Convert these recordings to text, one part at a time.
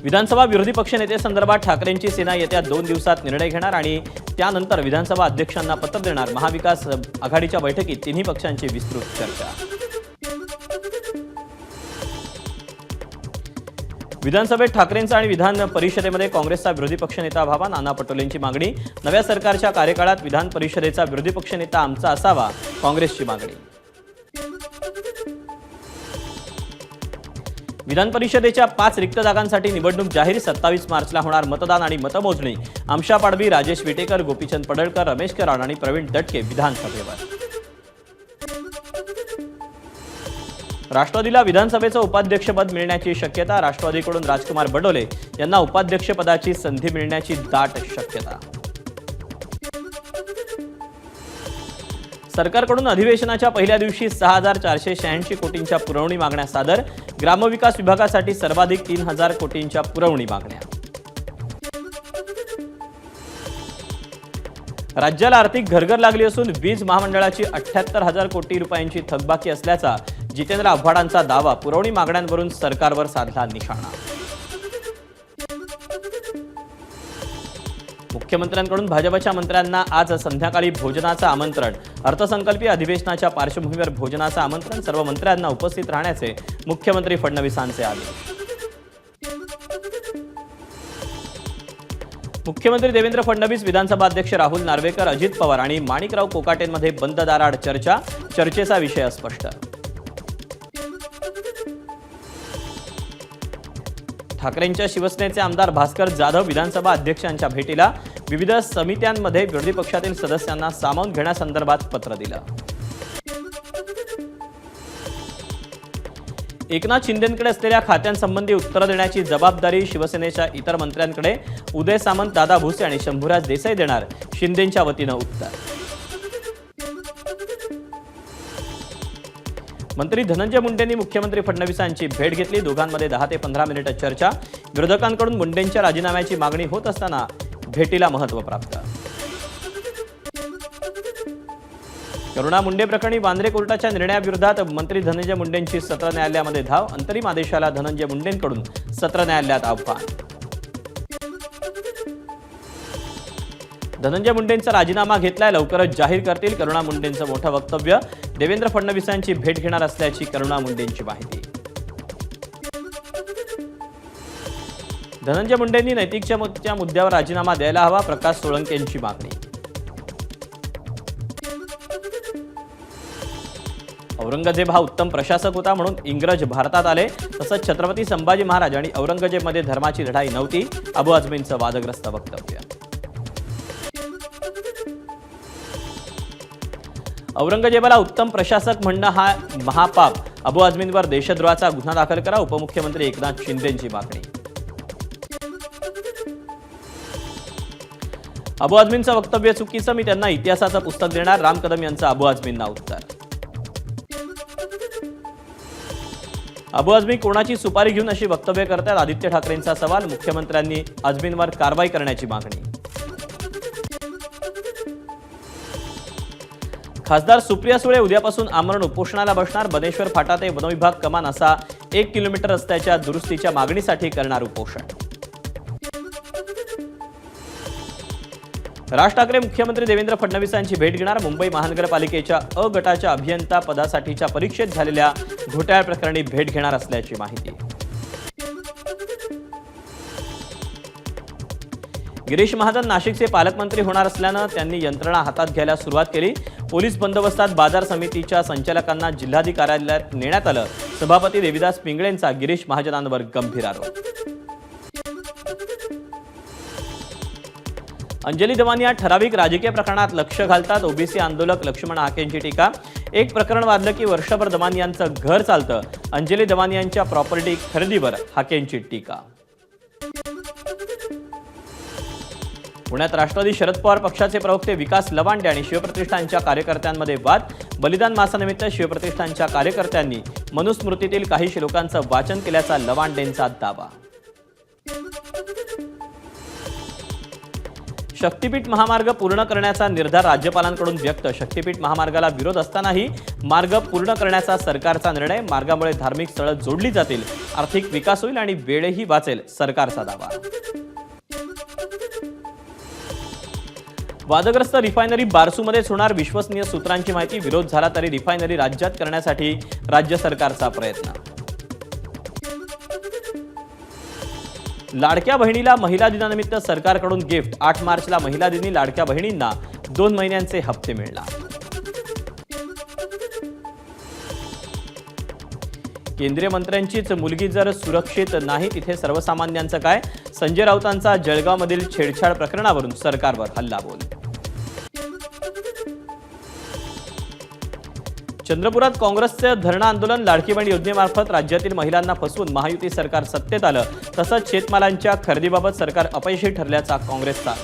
विधानसभा विरोधी पक्षनेते संदर्भात ठाकरेंची सेना येत्या 2 दिवसात निर्णय घेणार आणि त्यानंतर विधानसभा अध्यक्षांना पत्र देणार। महाविकास आघाडीच्या बैठकीत तिन्ही पक्षांची विस्तृत चर्चा। विधानसभेत ठाकरेंचा आणि विधान परिषदेमध्ये काँग्रेसचा विरोधी पक्षनेता व्हावा, नाना पटोलेंची मागणी। नव्या सरकारच्या कार्यकाळात विधान परिषदेचा विरोधी पक्षनेता आमचा असावा, काँग्रेसची मागणी। विधान परिषदेच्या 5 रिक्त जागांसाठी निवडणूक जाहीर। 27 मार्चला होणार मतदान आणि मतमोजणी। आमशा पाडवी, राजेश विटेकर, गोपीचंद पडळकर, रमेश कराड आणि प्रवीण दटके विधानसभेवर। राष्ट्रवादीला विधानसभेचं उपाध्यक्षपद मिळण्याची शक्यता। राष्ट्रवादीकडून राजकुमार बडोले यांना उपाध्यक्षपदाची संधी मिळण्याची दाट शक्यता। सरकारकडून अधिवेशनाच्या पहिल्या दिवशी 6486 कोटींच्या पुरवणी मागण्या सादर। ग्रामविकास विभागासाठी सर्वाधिक 3000 कोटींच्या पुरवणी मागण्या। राज्याला आर्थिक घरघर लागली असून वीज महामंडळाची 78,000 कोटी रुपयांची थकबाकी असल्याचा जितेंद्र आव्हाडांचा दावा। पुरवणी मागण्यांवरून सरकारवर साधला निशाणा। मुख्यमंत्र्यांकडून भाजपच्या मंत्र्यांना आज संध्याकाळी भोजनाचं आमंत्रण। अर्थसंकल्पीय अधिवेशनाच्या पार्श्वभूमीवर भोजनाचं आमंत्रण। सर्व मंत्र्यांना उपस्थित राहण्याचे मुख्यमंत्री फडणवीसांचे आदेश। मुख्यमंत्री देवेंद्र फडणवीस, विधानसभा अध्यक्ष राहुल नार्वेकर, अजित पवार आणि माणिकराव कोकाटेंमध्ये बंद दाराआड चर्चा। चर्चेचा विषय अस्पष्ट। ठाकरेंच्या शिवसेनेचे आमदार भास्कर जाधव विधानसभा अध्यक्षांच्या भेटीला। विविध समित्यांमध्ये विरोधी पक्षातील सदस्यांना सामावून घेण्यासंदर्भात पत्र दिलं। एकनाथ शिंदेंकडे असलेल्या खात्यांसंबंधी उत्तर देण्याची जबाबदारी शिवसेनेच्या इतर मंत्र्यांकडे। उदय सामंत, दादा भुसे आणि शंभूराज देसाई देणार शिंदेंच्या वतीनं उत्तर। मंत्री धनंजय मुंडेंनी मुख्यमंत्री फडणवीसांची भेट घेतली। दोघांमध्ये 10 ते 15 मिनिटं चर्चा। विरोधकांकडून मुंडेंच्या राजीनाम्याची मागणी होत असताना भेटीला महत्त्व प्राप्त। करुणा मुंडे प्रकरणी वांद्रे कोर्टाच्या निर्णयाविरोधात मंत्री धनंजय मुंडेंची सत्र न्यायालयामध्ये धाव। अंतरिम आदेशाला धनंजय मुंडेंकडून सत्र न्यायालयात आव्हान। धनंजय मुंडेंचा राजीनामा घेतलाय, लवकरच जाहीर करतील। करुणा मुंडेंचं मोठं वक्तव्य। देवेंद्र फडणवीसांची भेट घेणार असल्याची करुणा मुंडेंची माहिती। धनंजय मुंडेंनी नैतिकतेच्या मुद्द्यावर राजीनामा द्यायला हवा, प्रकाश सोळंकेंची मागणी। औरंगजेब हा उत्तम प्रशासक होता म्हणून इंग्रज भारतात आले। तसंच छत्रपती संभाजी महाराज आणि औरंगजेबमध्ये धर्माची लढाई नव्हती, अबू आझमींचं वादग्रस्त वक्तव्य। औरंगजेबाला उत्तम प्रशासक म्हणणं हा महापाप, अबू आझमींवर देशद्रोहाचा गुन्हा दाखल करा, उपमुख्यमंत्री एकनाथ शिंदेंची मागणी। अबू आझमींचं वक्तव्य चुकीचं, मी त्यांना इतिहासाचं पुस्तक देणार, राम कदम यांचं अबू आझमींना उत्तर। अबू आझमी कोणाची सुपारी घेऊन अशी वक्तव्य करतात, आदित्य ठाकरेंचा सवाल। मुख्यमंत्र्यांनी आझमींवर कारवाई करण्याची मागणी। खासदार सुप्रिया सुळे उद्यापासून आमरण उपोषणाला बसणार। बनेश्वर फाटा ते वनविभाग कमान असा 1 किलोमीटर रस्त्याच्या दुरुस्तीच्या मागणीसाठी करणार उपोषण। राज ठाकरे मुख्यमंत्री देवेंद्र फडणवीसांची भेट घेणार। मुंबई महानगरपालिकेच्या अ गटाच्या अभियंता पदासाठीच्या परीक्षेत झालेल्या घोटाळ्या प्रकरणी भेट घेणार असल्याची माहिती। गिरीश महाजन नाशिकचे पालकमंत्री होणार असल्यानं त्यांनी यंत्रणा हातात घ्यायला सुरुवात केली। पोलीस बंदोबस्तात बाजार समितीच्या संचालकांना जिल्हाधिकारी कार्यालयात नेण्यात आलं। सभापती देविदास पिंगळेंचा गिरीश महाजनांवर गंभीर आरोप। अंजली दमानिया ठराविक राजकीय प्रकरणात लक्ष घालतात, ओबीसी आंदोलक लक्ष्मण हाकेंची टीका। एक प्रकरण वाढलं की वर्षभर दमानियांचं घर चालतं, अंजली दमानियांच्या प्रॉपर्टी खरेदीवर हाकेंची टीका। पुण्यात राष्ट्रवादी शरद पवार पक्षाचे प्रवक्ते विकास लवांडे आणि शिवप्रतिष्ठानच्या कार्यकर्त्यांमध्ये वाद। बलिदान मासानिमित्त शिवप्रतिष्ठानच्या कार्यकर्त्यांनी मनुस्मृतीतील काही श्लोकांचं वाचन केल्याचा लवांडेंचा दावा। शक्तीपीठ महामार्ग पूर्ण करण्याचा निर्धार राज्यपालांकडून व्यक्त. शक्तीपीठ महामार्गाला विरोध असतानाही मार्ग पूर्ण करण्याचा सरकारचा निर्णय. मार्गामुळे धार्मिक स्थळं जोडली जातील, आर्थिक विकास होईल आणि वेळही वाचेल, सरकारचा दावा. वादग्रस्त रिफायनरी बारसूमध्येच होणार. विश्वसनीय सूत्रांची माहिती. विरोध झाला तरी रिफायनरी राज्यात करण्यासाठी राज्य सरकारचा प्रयत्न. लाडक्या बहिणीला महिला दिनानिमित्त सरकारकडून गिफ्ट. 8 मार्चला महिला दिनी लाडक्या बहिणींना 2 महिन्यांचे हप्ते मिळणार. केंद्रीय मंत्र्यांचीच मुलगी जर सुरक्षित नाही तिथे सर्वसामान्यांचं काय? संजय राऊतांचा जळगावमधील छेडछाड प्रकरणावरून सरकारवर हल्लाबोल. चंद्रपुरात काँग्रेसचे धरणं आंदोलन. लाडकी बहीण योजनेमार्फत राज्यातील महिलांना फसवून महायुती सरकार सत्तेत आलं. तसंच शेतमालांच्या खरेदीबाबत सरकार अपयशी ठरल्याचा काँग्रेसचा.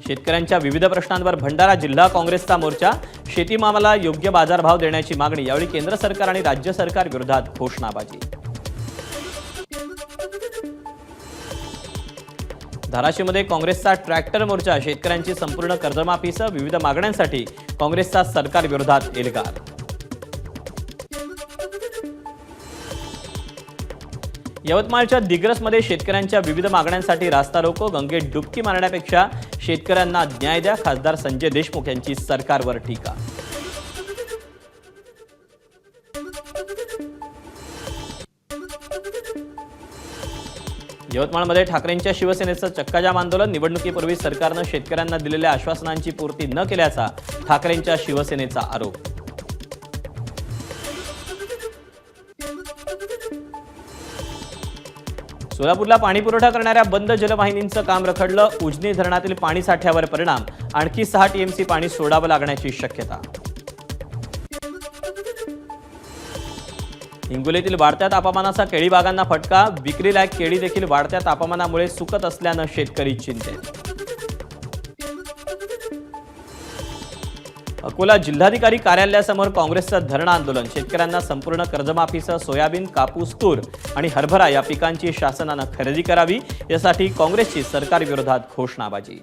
शेतकऱ्यांच्या विविध प्रश्नांवर भंडारा. जिल्हा काँग्रेसचा मोर्चा. शेतीमालाला योग्य बाजारभाव देण्याची मागणी. यावेळी केंद्र सरकार आणि राज्य सरकार विरोधात घोषणाबाजी. धाराशिवमध्ये काँग्रेसचा ट्रॅक्टर मोर्चा. शेतकऱ्यांची संपूर्ण कर्जमाफीसह विविध मागण्यांसाठी काँग्रेसचा सरकार विरोधात एल्गार. यवतमाळच्या दिग्रसमध्ये शेतकऱ्यांच्या विविध मागण्यांसाठी रास्ता रोको. गंगेत डुबकी मारण्यापेक्षा शेतकऱ्यांना न्याय द्या. खासदार संजय देशमुख यांची सरकारवर टीका. यवतमाळमध्ये ठाकरेंच्या शिवसेनेचं चक्काजाम आंदोलन. निवडणुकीपूर्वी सरकारनं शेतकऱ्यांना दिलेल्या आश्वासनांची पूर्ती न केल्याचा ठाकरेंच्या शिवसेनेचा आरोप. सोलापूरला पाणी पुरवठा करणाऱ्या बंद जलवाहिनींचं काम रखडलं. उजनी धरणातील पाणी साठ्यावर परिणाम. आणखी 6 टीएमसी पाणी सोडावं लागण्याची शक्यता. हिंगोलीतील वाढत्या तापमानाचा केळी बागांना फटका. विक्रीलायक केळी देखील वाढत्या तापमानामुळे सुकत असल्यानं शेतकरी चिंतेत. अकोला जिल्हाधिकारी कार्यालयासमोर काँग्रेसचं धरणं आंदोलन. शेतकऱ्यांना संपूर्ण कर्जमाफीसह सोयाबीन, कापूस, तूर आणि हरभरा या पिकांची शासनानं खरेदी करावी, यासाठी काँग्रेसची सरकार विरोधात घोषणाबाजी.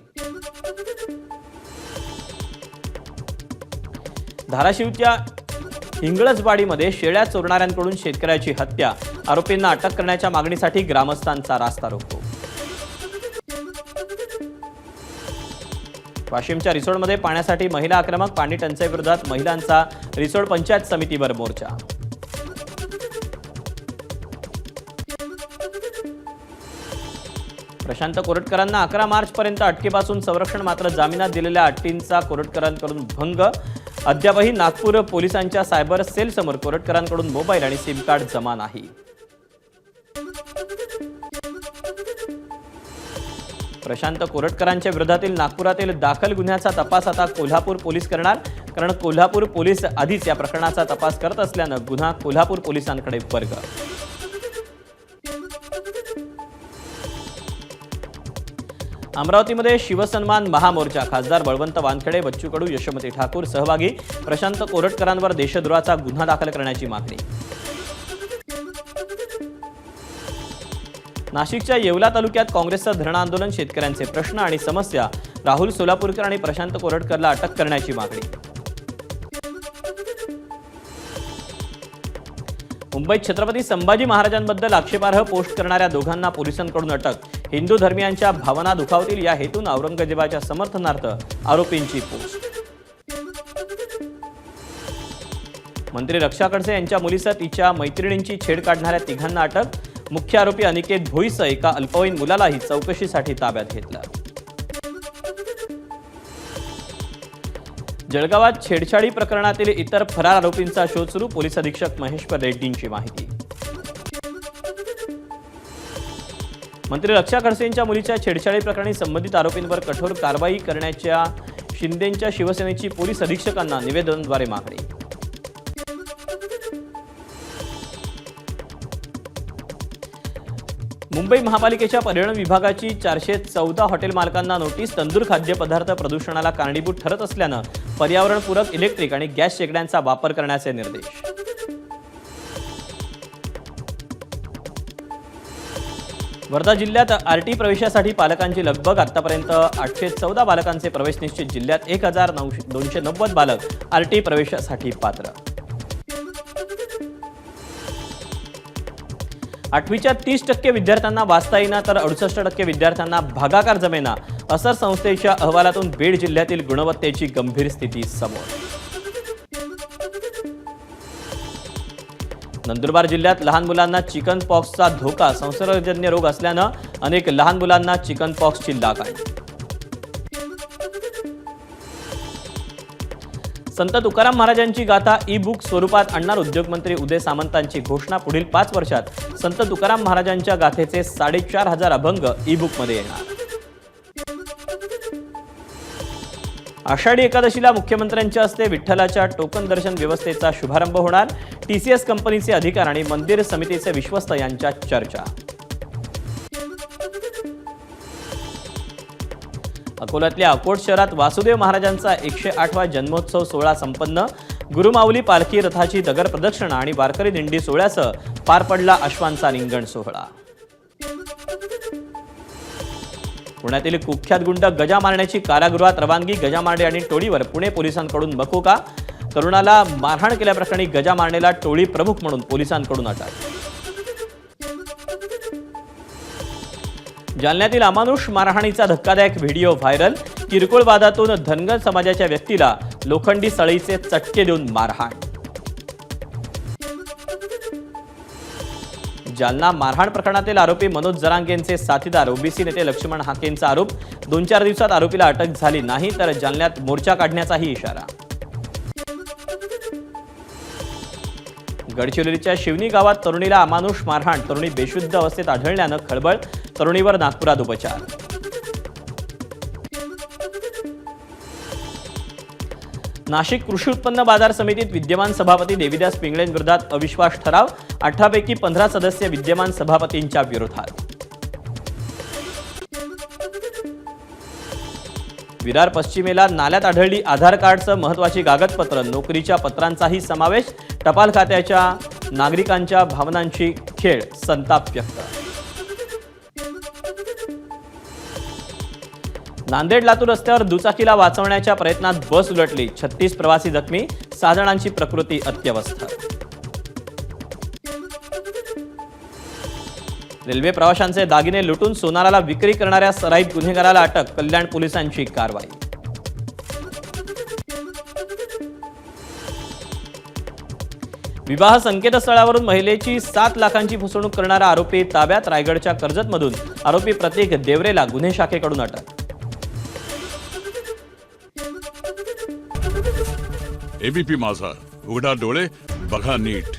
धाराशिवच्या हिंगळजवाडीमध्ये शेळ्या चोरणाऱ्यांकडून शेतकऱ्याची हत्या. आरोपींना अटक करण्याच्या मागणीसाठी ग्रामस्थांचा रास्ता रोको. वाशिमच्या रिसोडमध्ये पाण्यासाठी महिला आक्रमक. पाणी टंचाई विरोधात महिलांचा रिसोड पंचायत समितीवर मोर्चा. प्रशांत कोरटकरांना 11 मार्चपर्यंत अटकेपासून संरक्षण. मात्र जामिनात दिलेल्या अटींचा कोरटकरांकडून भंग. अद्यापही नागपूर पोलिसांच्या सायबर सेलसमोर कोरटकरांकडून मोबाईल आणि सिम कार्ड जमा नाही. प्रशांत कोरटकरांच्या विरोधातील नागपुरातील दाखल गुन्ह्याचा तपास आता कोल्हापूर पोलीस करणार. कारण कोल्हापूर पोलीस आधीच या प्रकरणाचा तपास करत असल्यानं गुन्हा कोल्हापूर पोलिसांकडे वर्ग. अमरावतीमध्ये शिवसन्मान महामोर्चा. खासदार बळवंत वानखेडे, बच्चू कडू, यशोमती ठाकूर सहभागी. प्रशांत कोरटकरांवर देशद्रोहाचा गुन्हा दाखल करण्याची मागणी. नाशिकच्या येवला तालुक्यात काँग्रेसचं धरणं आंदोलन. शेतकऱ्यांचे प्रश्न आणि समस्या. राहुल सोलापूरकर आणि प्रशांत कोरटकरला अटक करण्याची मागणी. मुंबईत छत्रपती संभाजी महाराजांबद्दल आक्षेपार्ह पोस्ट करणाऱ्या दोघांना पोलिसांकडून अटक. हिंदू धर्मियांच्या भावना दुखावतील या हेतून औरंगजेबाच्या समर्थनार्थ आरोपींची पोस्ट. मंत्री रक्षा खडसे यांच्या मुलीसह तिच्या मैत्रिणींची छेड काढणाऱ्या तिघांना अटक. मुख्य आरोपी अनिकेत भोईसह एका अल्पवयीन मुलालाही चौकशीसाठी ताब्यात घेतलं. जळगावात छेडछाडी प्रकरणातील इतर फरार आरोपींचा शोध सुरू. पोलीस अधीक्षक महेश्वर रेड्डींची माहिती. मंत्री रक्षा खडसेंच्या मुलीच्या छेडछाडी प्रकरणी संबंधित आरोपींवर कठोर कारवाई करण्याच्या शिंदेंच्या शिवसेनेची पोलीस अधीक्षकांना निवेदनाद्वारे मागणी. मुंबई महापालिकेच्या पर्यावरण विभागाची 414 हॉटेल मालकांना नोटीस. तंदूर खाद्यपदार्थ प्रदूषणाला कारणीभूत ठरत असल्यानं पर्यावरणपूरक इलेक्ट्रिक आणि गॅस शेगड्यांचा वापर करण्याचे निर्देश. वर्धा जिल्ह्यात आरटी प्रवेशासाठी पालकांची लगबग। आतापर्यंत 814 बालकांचे प्रवेश निश्चित। जिल्ह्यात 1290 बालक आरटी प्रवेशासाठी पात्र। 8वीच्या 30% विद्यार्थ्यांना वाचता येईना तर 68% विद्यार्थ्यांना भागाकार जमेना। असर संस्थेच्या अहवालातून बीड जिल्ह्यातील गुणवत्तेची गंभीर स्थिती समोर। नंदुरबार जिल्ह्यात लहान मुलांना चिकन पॉक्सचा धोका। संसर्गजन्य रोग असल्यानं अनेक लहान मुलांना चिकन पॉक्सची लागण। संत तुकाराम महाराजांची गाथा ई बुक स्वरूपात आणणार उद्योगमंत्री उदय सामंतांची घोषणा। पुढील 5 वर्षात संत तुकाराम महाराजांच्या गाथेचे 4500 अभंग ई बुकमध्ये येणार। आषाढी एकादशीला मुख्यमंत्र्यांच्या हस्ते विठ्ठलाच्या टोकन दर्शन व्यवस्थेचा शुभारंभ होणार। टीसीएस कंपनीचे अधिकार आणि मंदिर समितीचे विश्वस्त यांच्यात चर्चा। अकोल्यातल्या अकोट शहरात वासुदेव महाराजांचा 108वा जन्मोत्सव सोहळा संपन्न। गुरुमाऊली पालखी रथाची नगर प्रदक्षिणा आणि वारकरी दिंडी सोहळ्यासह पार पडला अश्वांचा रिंगण सोहळा। पुण्यातील कुख्यात गुंड गजा मारण्याची कारागृहात रवानगी। गजा मारणे आणि टोळीवर पुणे पोलिसांकडून मकोका। तरुणाला मारहाण केल्याप्रकरणी गजा मारण्याला टोळी प्रमुख म्हणून पोलिसांकडून अटक। जालन्यातील अमानुष मारहाणीचा धक्कादायक व्हिडिओ व्हायरल। किरकोळ वादातून धनगर समाजाच्या व्यक्तीला लोखंडी सळीचे चटके देऊन मारहाण। जालना मारहाण प्रकरणातील आरोपी मनोज जरांगेंचे साथीदार ओबीसी नेते लक्ष्मण हाकेंचा आरोप। 2-4 दिवसात आरोपीला अटक झाली नाही तर जालन्यात मोर्चा काढण्याचाही इशारा। गडचिरोलीच्या शिवनी गावात तरुणीला अमानुष मारहाण। तरुणी बेशुद्ध अवस्थेत आढळल्यानं खळबळ। तरुणीवर नागपुरात उपचार। नाशिक कृषी उत्पन्न बाजार समितीत विद्यमान सभापती देविदास पिंगळेंविरोधात अविश्वास ठराव। 18 पैकी 15 सदस्य विद्यमान सभापतींच्या विरोधात। विरार पश्चिमेला नाल्यात आढळली आधार कार्डचं महत्त्वाची कागदपत्र। नोकरीच्या पत्रांचाही समावेश। टपाल खात्याच्या नागरिकांच्या भावनांची खेळ। संताप व्यक्त। नांदेड लातूर रस्त्यावर दुचाकीला वाचवण्याच्या प्रयत्नात बस उलटली। 36 प्रवासी जखमी। 6 जणांची प्रकृती अत्यवस्थ। रेल्वे प्रवाशांचे दागिने लुटून सोनाराला विक्री करणाऱ्या सराईत गुन्हेगाराला अटक। कल्याण पोलिसांची कारवाई। विवाह संकेतस्थळावरून महिलेची 7 लाखांची फसवणूक करणारा आरोपी ताब्यात। रायगडच्या कर्जतमधून आरोपी प्रतीक देवरेला गुन्हे शाखेकडून अटक। एबीपी माझा, उघडा डोळे बघा नीट।